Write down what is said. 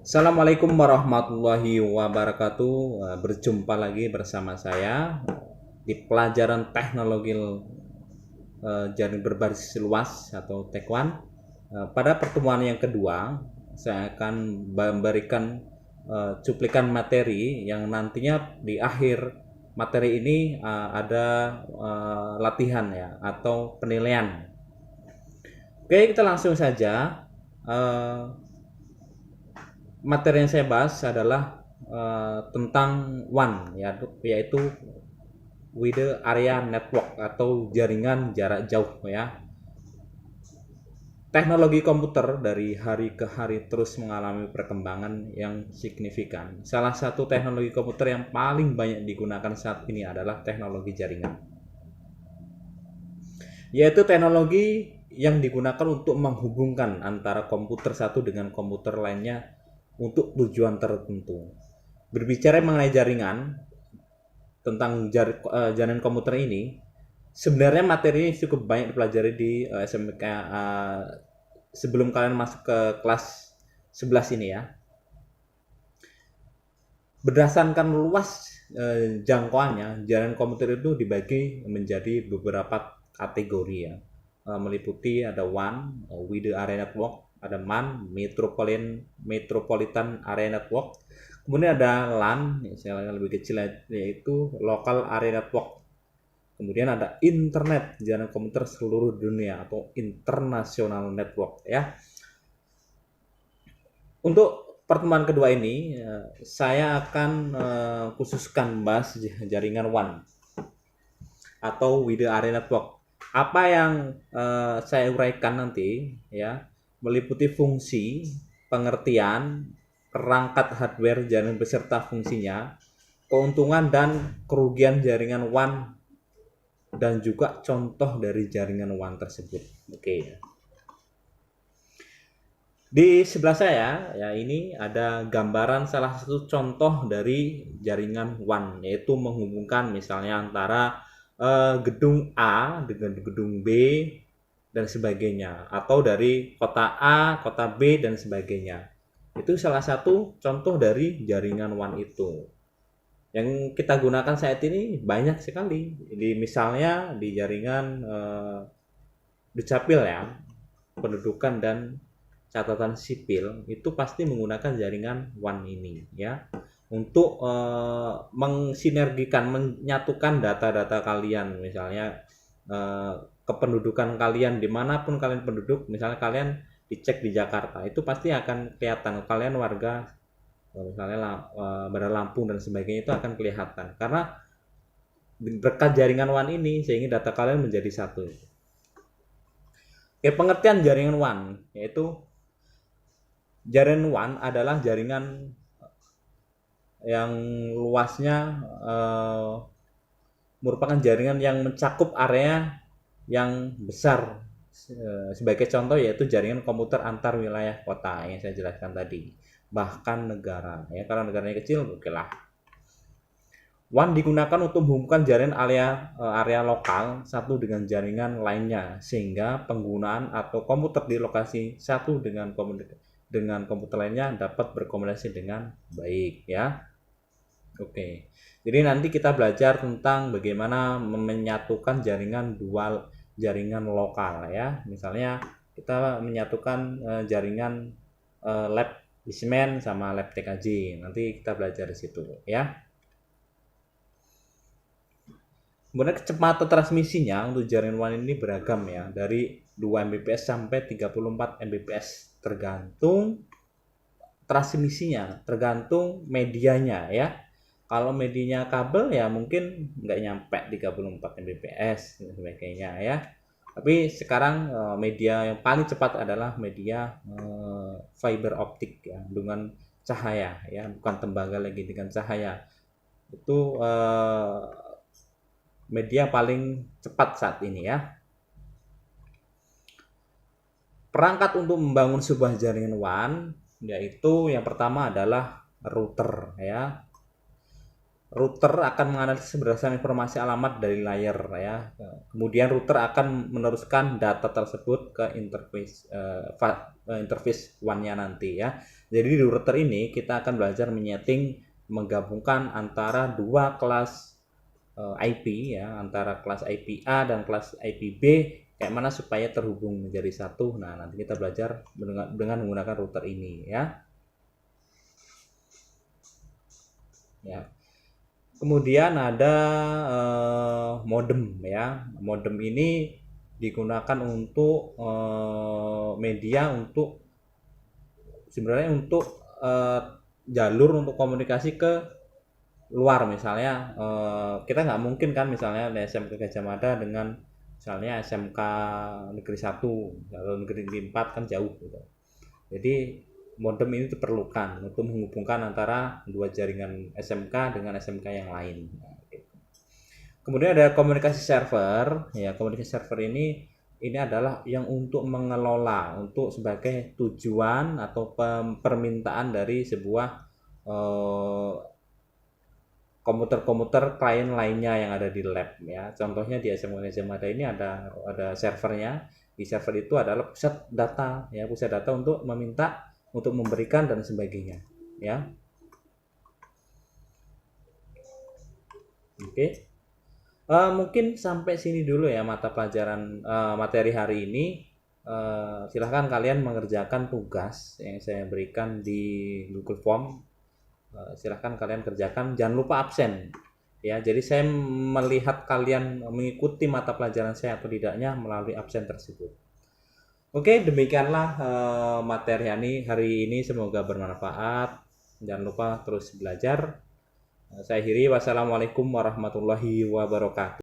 Assalamualaikum warahmatullahi wabarakatuh. Berjumpa lagi bersama saya di pelajaran teknologi jaring berbasis luas atau TEK1. Pada pertemuan yang kedua, saya akan memberikan cuplikan materi yang nantinya di akhir materi ini ada latihan ya atau penilaian. Oke, kita langsung saja. Materi yang saya bahas adalah tentang WAN yaitu Wide Area Network atau jaringan jarak jauh ya. Teknologi komputer dari hari ke hari terus mengalami perkembangan yang signifikan. Salah satu teknologi komputer yang paling banyak digunakan saat ini adalah teknologi jaringan, yaitu teknologi yang digunakan untuk menghubungkan antara komputer satu dengan komputer lainnya untuk tujuan tertentu. Berbicara mengenai jaringan, tentang jaringan komputer ini, sebenarnya materi ini cukup banyak dipelajari di SMK sebelum kalian masuk ke kelas 11 ini ya. Berdasarkan luas jangkauannya, jaringan komputer itu dibagi menjadi beberapa kategori ya. Meliputi ada WAN, Wide Area Network, ada MAN, Metropolitan Area Network. Kemudian ada LAN, yang lebih kecil yaitu Local Area Network. Kemudian ada Internet, jaringan komputer seluruh dunia atau International Network ya. Untuk pertemuan kedua ini, saya akan khususkan bahas jaringan WAN atau Wide Area Network. Apa yang saya uraikan nanti ya meliputi fungsi, pengertian, perangkat hardware jaringan beserta fungsinya, keuntungan dan kerugian jaringan WAN, dan juga contoh dari jaringan WAN tersebut. Oke. Di sebelah saya ya ini ada gambaran salah satu contoh dari jaringan WAN, yaitu menghubungkan misalnya antara gedung A dengan gedung B dan sebagainya, atau dari kota A, kota B dan sebagainya. Itu salah satu contoh dari jaringan WAN itu. Yang kita gunakan saat ini banyak sekali. Misalnya di jaringan Dukcapil ya, pendudukan dan catatan sipil itu pasti menggunakan jaringan WAN ini ya, untuk mensinergikan, menyatukan data-data kalian, misalnya kependudukan kalian dimanapun kalian penduduk. Misalnya kalian dicek di Jakarta, itu pasti akan kelihatan kalian warga misalnya Bandar Lampung dan sebagainya, itu akan kelihatan karena berkat jaringan WAN ini sehingga data kalian menjadi satu. Oke, pengertian jaringan WAN yaitu jaringan WAN adalah jaringan yang luasnya merupakan jaringan yang mencakup area yang besar. Sebagai contoh yaitu jaringan komputer antar wilayah kota yang saya jelaskan tadi, bahkan negara ya. Kalau negaranya kecil, oke lah. WAN digunakan untuk menghubungkan jaringan area lokal satu dengan jaringan lainnya, sehingga penggunaan atau komputer di lokasi satu dengan komputer lainnya dapat berkomunikasi dengan baik ya. Oke, jadi nanti kita belajar tentang bagaimana menyatukan jaringan dual, jaringan lokal ya. Misalnya kita menyatukan jaringan lab Ismen sama lab TKJ. Nanti kita belajar di situ ya. Kemudian kecepatan transmisinya untuk jaringan WAN ini beragam ya, dari 2 Mbps sampai 34 Mbps, tergantung transmisinya, tergantung medianya ya. Kalau medianya kabel ya mungkin nggak nyampe 34 Mbps dan sebagainya ya. Tapi sekarang media yang paling cepat adalah media fiber optik ya, dengan cahaya ya, bukan tembaga lagi, dengan cahaya. Itu media paling cepat saat ini ya. Perangkat untuk membangun sebuah jaringan WAN yaitu yang pertama adalah router ya. Router akan menganalisis berdasarkan informasi alamat dari layar ya. Kemudian router akan meneruskan data tersebut ke interface WAN-nya nanti ya. Jadi di router ini kita akan belajar menyeting, menggabungkan antara dua kelas IP ya, antara kelas IP A dan kelas IP B, kayak mana supaya terhubung menjadi satu. Nah, nanti kita belajar dengan menggunakan router ini ya. Ya. Kemudian ada modem ya. Modem ini digunakan untuk media untuk sebenarnya untuk jalur untuk komunikasi ke luar. Misalnya kita nggak mungkin kan misalnya SMK Gajah Mada dengan misalnya SMK Negeri 1 atau Negeri 4 kan jauh gitu. Jadi modem ini diperlukan untuk menghubungkan antara dua jaringan SMK dengan SMK yang lain. Kemudian ada komunikasi server. Ya, komunikasi server ini adalah yang untuk mengelola, untuk sebagai tujuan atau permintaan dari sebuah komputer-komputer klien lainnya yang ada di lab ya. Contohnya di SMK Gajah Mada ini ada servernya. Di server itu adalah pusat data ya, pusat data untuk meminta, untuk memberikan dan sebagainya ya. Oke. Mungkin sampai sini dulu ya mata pelajaran materi hari ini. Silahkan kalian mengerjakan tugas yang saya berikan di Google Form. Silahkan kalian kerjakan, jangan lupa absen ya. Jadi saya melihat kalian mengikuti mata pelajaran saya atau tidaknya melalui absen tersebut. Oke, demikianlah materi hari ini, semoga bermanfaat. Jangan lupa terus belajar. Saya akhiri, wassalamualaikum warahmatullahi wabarakatuh.